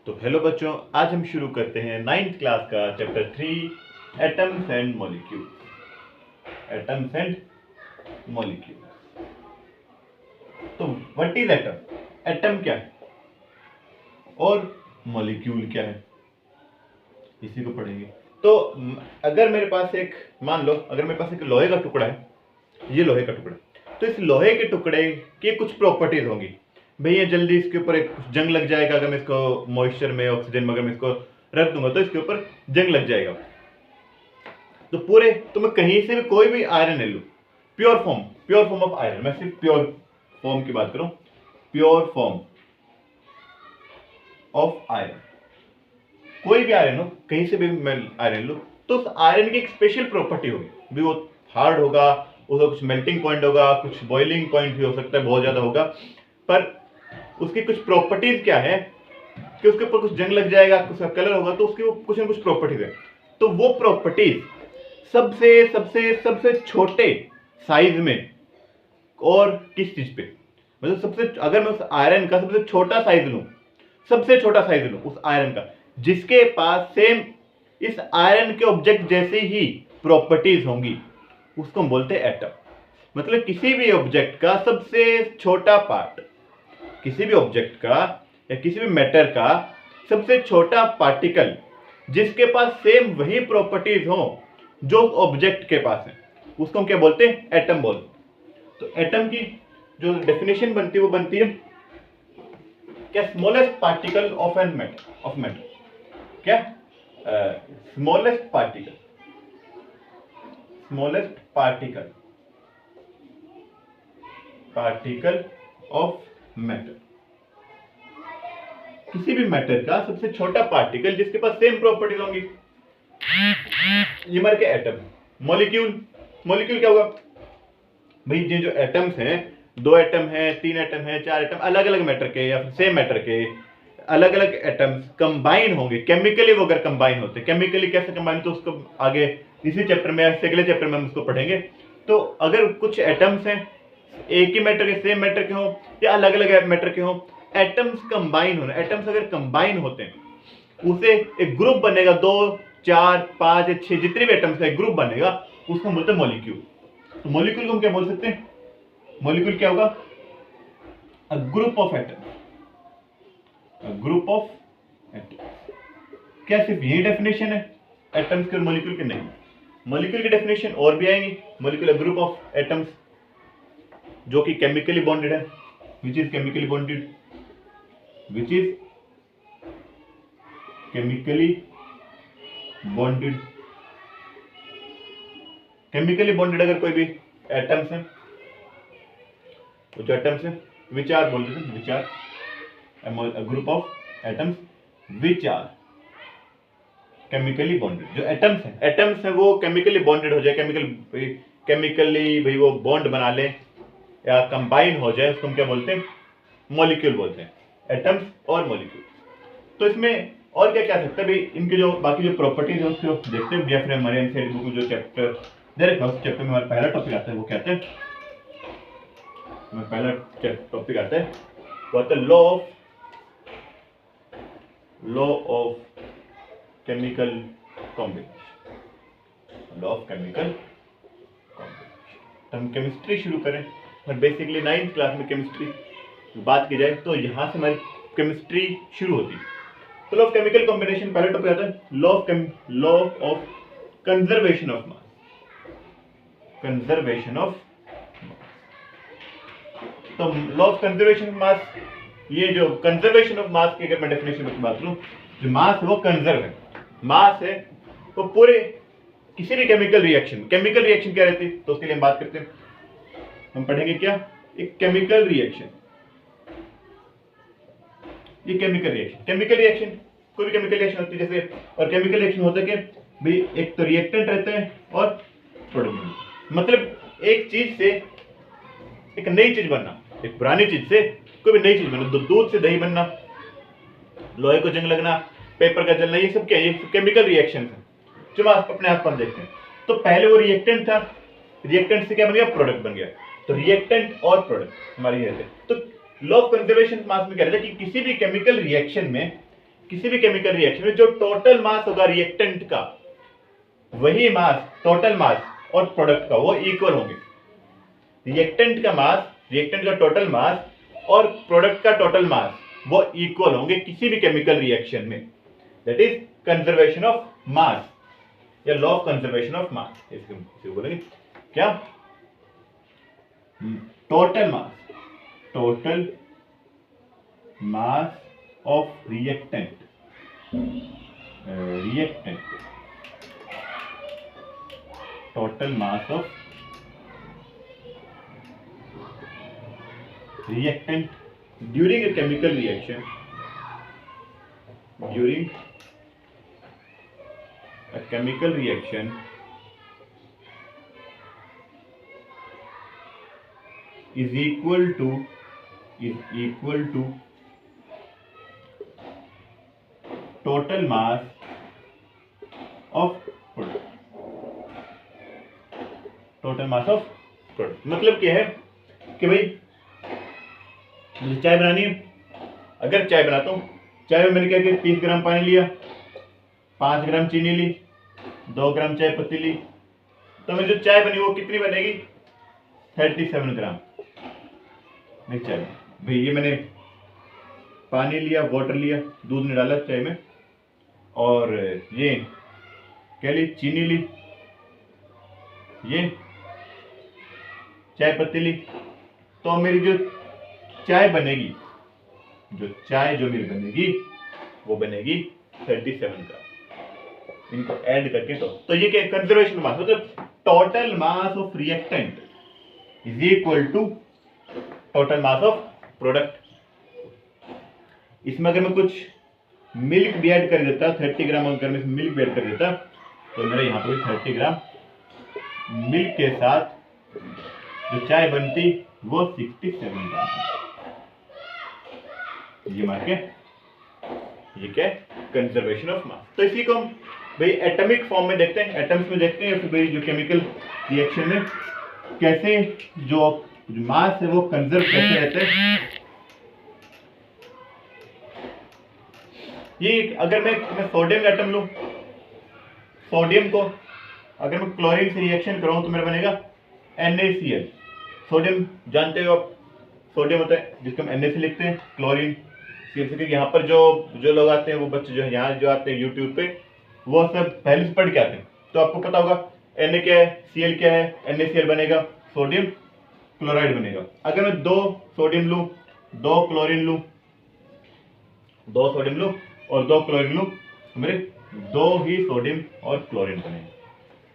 तो हेलो बच्चों, आज हम शुरू करते हैं 9th क्लास का chapter 3 atoms and molecule. Atoms and molecule. तो व्हाट इज एटम? एटम क्या है और मॉलिक्यूल क्या है, इसी को पढ़ेंगे। तो अगर मेरे पास एक लोहे का टुकड़ा है, ये लोहे का टुकड़ा, तो इस लोहे के टुकड़े की कुछ प्रॉपर्टीज होंगी। भैया जल्दी इसके ऊपर एक जंग लग जाएगा, अगर मैं इसको मॉइस्चर में, ऑक्सीजन में अगर मैं इसको रख दूंगा तो इसके ऊपर जंग लग जाएगा। तो मैं कहीं से भी कोई भी आयरन ले लूं, प्योर फॉर्म ऑफ आयरन, मैं सिर्फ प्योर फॉर्म की बात करूं, प्योर फॉर्म ऑफ आयरन, कोई भी आयरन हो, कहीं से भी मैं आयरन लूं, तो उस आयरन की एक स्पेशल प्रॉपर्टी होगी। भी वो हार्ड होगा, उसका कुछ मेल्टिंग पॉइंट होगा, कुछ बॉइलिंग पॉइंट भी हो सकता है, बहुत ज्यादा होगा, पर उसकी कुछ प्रॉपर्टीज क्या है कि उसके ऊपर कुछ जंग लग जाएगा, उसका कलर होगा, तो उसकी वो कुछ ना कुछ प्रॉपर्टीज है। तो वो प्रॉपर्टीज सबसे सबसे सबसे छोटे साइज में, और किस चीज पे, मतलब अगर मैं उस आयरन का सबसे छोटा साइज लूं उस आयरन का, जिसके पास सेम इस आयरन के ऑब्जेक्ट जैसी ही प्रॉपर्टीज होंगी, उसको हम बोलते हैं एटम। मतलब किसी भी ऑब्जेक्ट का सबसे छोटा पार्ट, किसी भी ऑब्जेक्ट का या किसी भी मैटर का सबसे छोटा पार्टिकल, जिसके पास सेम वही प्रॉपर्टीज हो जो ऑब्जेक्ट के पास है, उसको हम क्या बोलते हैं? एटम बोलते हैं। तो एटम की जो डेफिनेशन बनती है वो बनती है क्या? Smallest particle of matter. क्या? स्मॉलेस्ट पार्टिकल ऑफ मैटर, किसी भी मैटर का सबसे छोटा पार्टिकल जिसके पास सेम प्रॉपर्टीज होंगी, ये हमारे क्या? एटम। मॉलिक्यूल क्या होगा भाई? ये जो एटम्स हैं, 2 एटम है, 3 एटम है, 4 एटम, अलग अलग मैटर के या सेम मैटर के अलग अलग एटम्स कंबाइन होंगे केमिकली। वो अगर कंबाइन होते, केमिकली कैसे कंबाइन, तो उसको आगे इसी चैप्टर में, अगले चैप्टर में हम उसको पढ़ेंगे। तो अगर कुछ एटम्स हैं एक ही मैटर के, सेम मैटर के हों या अलग अलग मैटर के हों, एटम्स कंबाइन होना, एटम्स अगर कंबाइन होते हैं उसे एक ग्रुप बनेगा, 2 4 5 6 जितने भी एटम्स का एक ग्रुप बनेगा, उसको बोलते हैं मॉलिक्यूल। तो मॉलिक्यूल को हम क्या बोल सकते हैं? मॉलिक्यूल क्या होगा? अ ग्रुप ऑफ एटम्स। क्या सिर्फ यही डेफिनेशन है एटम्स के और मॉलिक्यूल के? नहीं, मॉलिक्यूल की डेफिनेशन और भी आएंगी। Molecule a group of atoms जो कि केमिकली बॉन्डेड है, विच इज केमिकली बॉन्डेड अगर कोई भी एटम्स है, तो जो एटम्स है which are bonded, which are a group of atoms which are chemically bonded. जो एटम्स है वो केमिकली बॉन्डेड हो जाए, केमिकली भाई वो बॉन्ड बना ले या कंबाइन हो जाए, उसको हम क्या बोलते हैं? मॉलिक्यूल बोलते हैं। एटम्स और मॉलिक्यूल। तो इसमें और क्या क्या सकता है भाई? इनके जो बाकी जो प्रॉपर्टीज है उसको देखते हैं, या फिर हमारे एनसीईआरटी बुक में जो चैप्टर दे रखा है उस चैप्टर में हमारा पहला टॉपिक आता है, वो कहते हैं, पहला टॉपिक आता है वो आता है लॉ ऑफ केमिकल कॉम्बिनेशन। तो हम केमिस्ट्री शुरू करें, और बेसिकली 9th क्लास में केमिस्ट्री बात की जाए तो यहां से हमारी केमिस्ट्री शुरू होती है। तो लॉ ऑफ केमिकल कॉम्बिनेशन पहले टॉपिक आता है, law of conservation of mass. तो law of conservation of mass, ये जो कंजर्वेशन ऑफ मास की अगर मैं डेफिनेशन में बात करूं, जो मास है वो कंजर्व है, मास है वो पूरे किसी भी केमिकल रिएक्शन क्या रहती है, तो उसके लिए हम बात करते हैं, हम पढ़ेंगे क्या? एक केमिकल रिएक्शन। ये केमिकल रिएक्शन कोई भी केमिकल रिएक्शन होती है जैसे, और केमिकल रिएक्शन होता है कि भाई एक तो रिएक्टेंट रहते हैं और प्रोडक्ट। मतलब एक चीज से एक नई चीज बनना, एक पुरानी चीज से कोई भी नई चीज बनना, दूध से दही बनना, लोहे को जंग लगना, पेपर का जलना, ये सब क्या है? ये केमिकल रिएक्शन है जो आप अपने आसपास देखते हैं। तो पहले वो रिएक्टेंट था, रिएक्टेंट से क्या बन गया? प्रोडक्ट बन गया। तो रिएक्टेंट और प्रोडक्ट हमारी है। तो लॉ ऑफ कंजर्वेशन मास में कह रहे थे कि किसी भी केमिकल रिएक्शन में किसी भी केमिकल रिएक्शन में जो टोटल मास होगा रिएक्टेंट का, वही मास टोटल मास और प्रोडक्ट का वो इक्वल होंगे। रिएक्टेंट का मास, रिएक्टेंट का टोटल मास और प्रोडक्ट का टोटल मास वो इक्वल होंगे किसी भी केमिकल रिएक्शन में। That is conservation of mass या law of conservation of mass. इसको बोलेंगे क्या? Total mass of reactant total mass of reactant during a chemical reaction is equal to total mass of product। मतलब क्या है कि भाई मुझे चाय बनानी है, अगर चाय बनाता हूँ, चाय में मैंने क्या किया 30 ग्राम पानी लिया, 5 ग्राम चीनी ली, 2 ग्राम चाय पत्ती ली, तो मेरी जो चाय बनी वो कितनी बनेगी? 37 ग्राम। नहीं चाय भाई, ये मैंने पानी लिया, वाटर लिया, दूध नहीं डाला चाय में, और ये क्या ली? चीनी ली, ये चाय पत्ती ली, तो मेरी जो चाय बनेगी, जो मेरी बनेगी वो बनेगी 37 ग्राम। इनको ऐड करके तो ये क्या? कंजर्वेशन मास, मतलब total mass of reactant is equal to total mass of product. इसमें अगर मैं कुछ मिल्क भी ऐड कर देता, 30 ग्राम अगर मैं मिल्क भी ऐड कर देता, तो मेरा यहाँ पे 30 ग्राम मिल्क के साथ जो चाय बनती वो 67 ग्राम। ये मार के ये क्या? Conservation of mass. तो इसी को हम भाई एटॉमिक फॉर्म में देखते हैं, एटम्स में देखते हैं, फिर भाई जो केमिकल रिएक्शन में कैसे जो मास है वो कंजर्व कैसे रहते हैं। ये अगर मैं सोडियम एटम लूं, सोडियम को अगर मैं क्लोरीन से रिएक्शन कराऊं तो मेरा बनेगा NaCl। सोडियम जानते हो आप, सोडियम होता है जिसको हम Na से लिखते हैं, क्लोरीन यहाँ पर जो लोग आते हैं, वो बच्चे जो है यहाँ जो आते हैं यूट्यूब पे, वो सब पहले से पढ़ के आते हैं, तो आपको पता होगा Na क्या है, Cl क्या है, NaCl बनेगा, सोडियम क्लोराइड बनेगा। अगर मैं 2 सोडियम लूं, 2 क्लोरीन लूं, 2 सोडियम लूं और 2 क्लोरीन लूं, तो मेरे 2 ही सोडियम और क्लोरीन बनेंगे।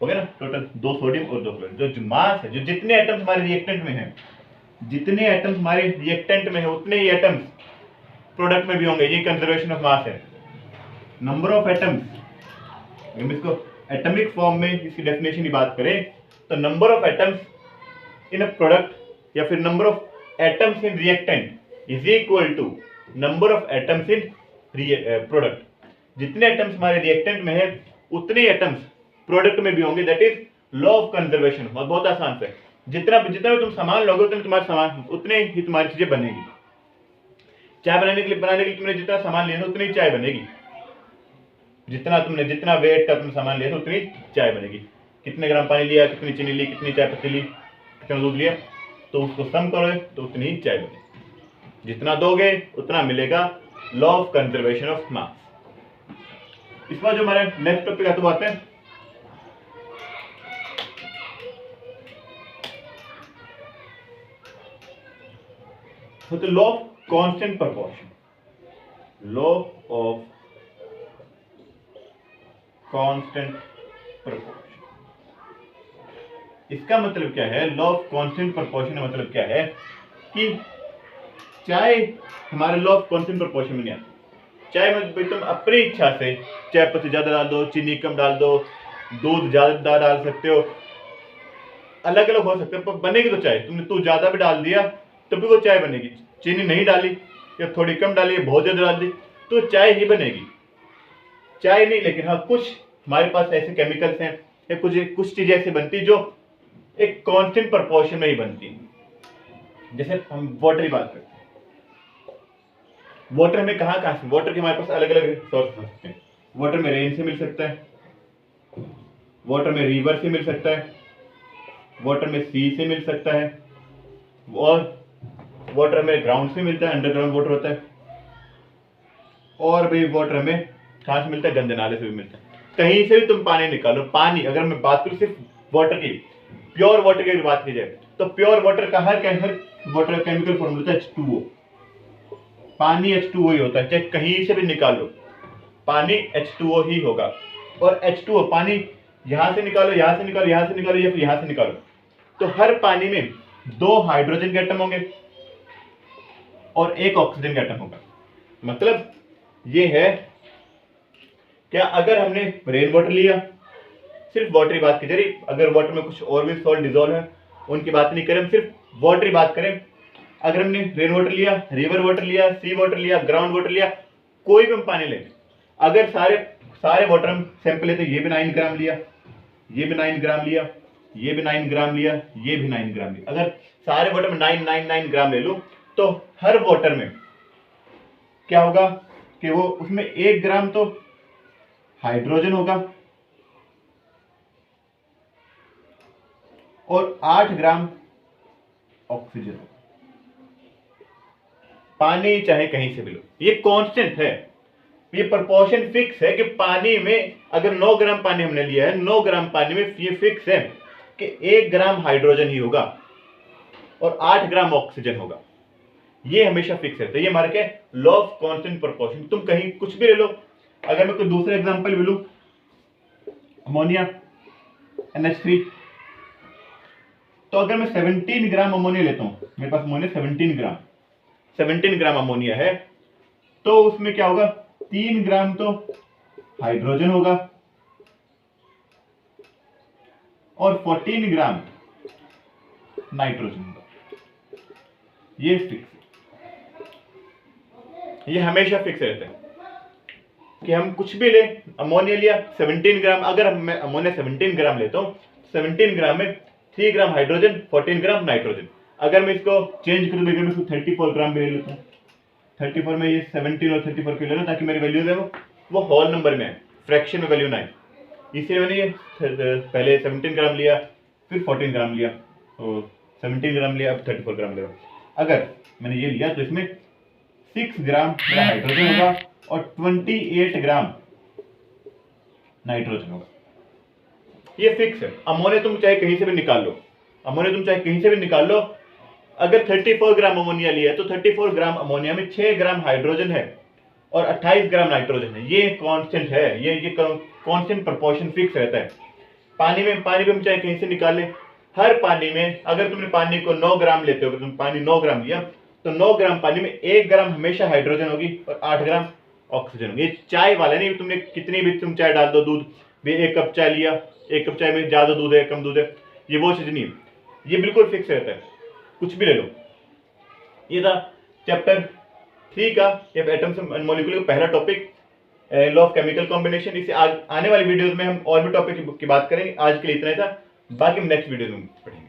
हो गया ना? टोटल 2 सोडियम और 2 क्लोरीन। जो मास है, जो जितने एटम्स हमारे रिएक्टेंट में हैं, जितने एटम्स हमारे रिएक्टेंट में है उतने ही एटम्स प्रोडक्ट में भी होंगे। ये कंजर्वेशन ऑफ मास है। नंबर ऑफ एटम्स, हम इसको एटॉमिक फॉर्म में इसकी डेफिनेशन की बात करें तो number of atoms in a product या फिर number of atoms in reactant is equal to number of atoms in product. जितने एटम्स हमारे रिएक्टेंट में है उतने एटम्स प्रोडक्ट में भी होंगे। That is law of conservation. और बहुत आसान से, जितना भी तुम सामान लोगे उतने तुम्हारे सामान, उतने ही तुम्हारी चीजें बनेगी। चाय बनाने के लिए तुमने जितना सामान लिया उतनी ही चाय बनेगी। जितना वेट का तुमने सामान लिया उतनी चाय बनेगी। कितने ग्राम पानी लिया, कितनी चीनी ली, कितनी चाय पत्ती ली, कितना दूध लिया, तो उसको सम करो तो उतनी ही चाय बनेगी। जितना दोगे उतना मिलेगा। लॉ ऑफ कंजर्वेशन ऑफ मास। इस बार जो हमारे नेक्स्ट टॉपिक आते आते हैं, तो law of constant proportion. Law of constant proportion, इसका मतलब क्या है? लॉ ऑफ कांस्टेंट प्रोपोर्शन का मतलब क्या है कि चाय हमारे लॉ ऑफ कांस्टेंट प्रोपोर्शन में नहीं आती। चाय में तुम अपनी इच्छा से चाय पत्ती ज्यादा डाल दो, चीनी कम डाल दो, दूध ज्यादा डाल सकते हो, अलग अलग हो सकते हैं, पर बनेगी तो चाय। तुमने तू ज्यादा भी डाल दिया तो भी वो चाय बनेगी। चीनी नहीं डाली या थोड़ी कम डाली, बहुत ज्यादा डाल दी, तो चाय ही बनेगी। चाय नहीं, लेकिन हाँ कुछ हमारे पास ऐसे केमिकल्स हैं या कुछ चीजें ऐसी बनती जो एक कांस्टेंट प्रोपोर्शन में ही बनती है। जैसे हम वाटर की बात करते हैं, वाटर में कहाँ कहाँ से, वाटर के हमारे पास अलग अलग सोर्स हो सकते हैं। वाटर में रेन से मिल सकता है, वाटर में रिवर से मिल सकता है, वाटर में सी से मिल सकता है, और वाटर में ग्राउंड से मिलता है, अंडरग्राउंड वाटर होता है, और भी वाटर में कहाँ से मिलता है, गंदे नाले से भी मिलता है। कहीं से भी तुम पानी निकालो। पानी, अगर मैं बात करूँ सिर्फ वाटर की, प्योर वाटर की बात की जाए तो प्योर वाटर का हर वाटर का केमिकल फॉर्मूला है H2O। पानी H2O ही होता है, चाहे कहीं से भी निकाल लो, पानी H2O ही होगा। और H2O पानी यहां से निकालो, यहां से निकालो, यहां से निकालो, या फिर यहां से निकालो, तो हर पानी में 2 हाइड्रोजन के एटम होंगे और 1 ऑक्सीजन का एटम होगा। मतलब ये है क्या, अगर हमने रेन वाटर लिया, सिर्फ वाटर की बात की जा रही, अगर वाटर में कुछ और भी सॉल्ट डिजोल्व है उनकी बात नहीं करें, हम सिर्फ वाटर की बात करें। अगर हमने रेन वाटर लिया, रिवर वाटर लिया, सी वाटर लिया, ग्राउंड वाटर लिया, कोई भी हम पानी लें, अगर सारे वाटर हम सैंपल लेते, ये भी 9 ग्राम लिया, ये भी 9 ग्राम लिया, ये भी 9 ग्राम लिया, ये भी 9 ग्राम लिया, अगर सारे वाटर में 9 ग्राम ले लो, तो हर वाटर में क्या होगा कि वो उसमें 1 ग्राम तो हाइड्रोजन होगा और 8 ग्राम ऑक्सीजन होगा। पानी चाहे कहीं से भी लो, ये कांस्टेंट है, ये प्रोपोर्शन फिक्स है कि पानी में अगर 9 ग्राम पानी हमने लिया है, 9 ग्राम पानी में ये फिक्स है कि 1 ग्राम हाइड्रोजन ही होगा और 8 ग्राम ऑक्सीजन होगा। ये हमेशा फिक्स रहता है, ये हमारा क्या है, लॉ ऑफ कांस्टेंट प्रोपोर्शन। तुम कहीं कुछ भी ले लो, अगर मैं कोई दूसरा एग्जांपल भी लूं, अमोनिया NH3, तो अगर मैं 17 ग्राम अमोनिया लेता हूं, मेरे पास अमोनिया 17 ग्राम अमोनिया है, तो उसमें क्या होगा, 3 ग्राम तो हाइड्रोजन होगा और 14 ग्राम नाइट्रोजन होगा। ये फिक्स, ये हमेशा फिक्स रहता है कि हम कुछ भी ले, अमोनिया लिया 17 ग्राम, अगर मैं अमोनिया 17 ग्राम लेता हूं, 17 ग्राम में 3 ग्राम हाइड्रोजन, 14 ग्राम नाइट्रोजन। अगर मैं इसको चेंज करूं, मैं इसको 34 ग्राम भी ले लेता हूं, 34 में ये 17 और 34 को ले लो, ताकि मेरी वैल्यूज है वो होल नंबर में है, फ्रैक्शन में वैल्यू ना है। इसलिए मैंने ये पहले 17 ग्राम लिया, फिर 14 ग्राम लिया, तो 17 ग्राम लिया, अब 34 ग्राम ले रहा हूं। अगर मैंने ये लिया तो इसमें 6 ग्राम मेरा हाइड्रोजन होगा और 28 ग्राम नाइट्रोजन होगा। ये फिक्स है। अमोनिया तुम चाहे कहीं से भी निकाल लो, अमोनिया तुम चाहे कहीं से भी निकाल लो, अगर 34 ग्राम अमोनिया लिया है तो 34 ग्राम अमोनिया में 6 ग्राम हाइड्रोजन है और 28 ग्राम नाइट्रोजन है। ये कांस्टेंट है, ये कांस्टेंट प्रोपोर्शन फिक्स रहता है। पानी में हम चाहे कहीं से निकाल लें, हर पानी में अगर तुमने पानी को 9 ग्राम लेते हो, तुम पानी 9 ग्राम लिया, तो 9 ग्राम पानी में 1 ग्राम हमेशा हाइड्रोजन होगी और 8 ग्राम ऑक्सीजन होगी। ये चाय वाला नहीं, तुमने कितनी भी तुम चाय डाल दो, दूध भी 1 कप चाय लिया, 1 कप चाय में ज्यादा दूध है कम दूध है, ये वो चीज नहीं है, ये बिल्कुल फिक्स रहता है, कुछ भी ले लो। ये था चैप्टर 3 का एटम्स एंड मॉलिक्यूल का पहला topic, law of chemical combination. इसे आने वाली वीडियोस में हम और भी टॉपिक की बात करेंगे। आज के लिए इतना ही था, बाकी हम नेक्स्ट वीडियो में पढ़ेंगे।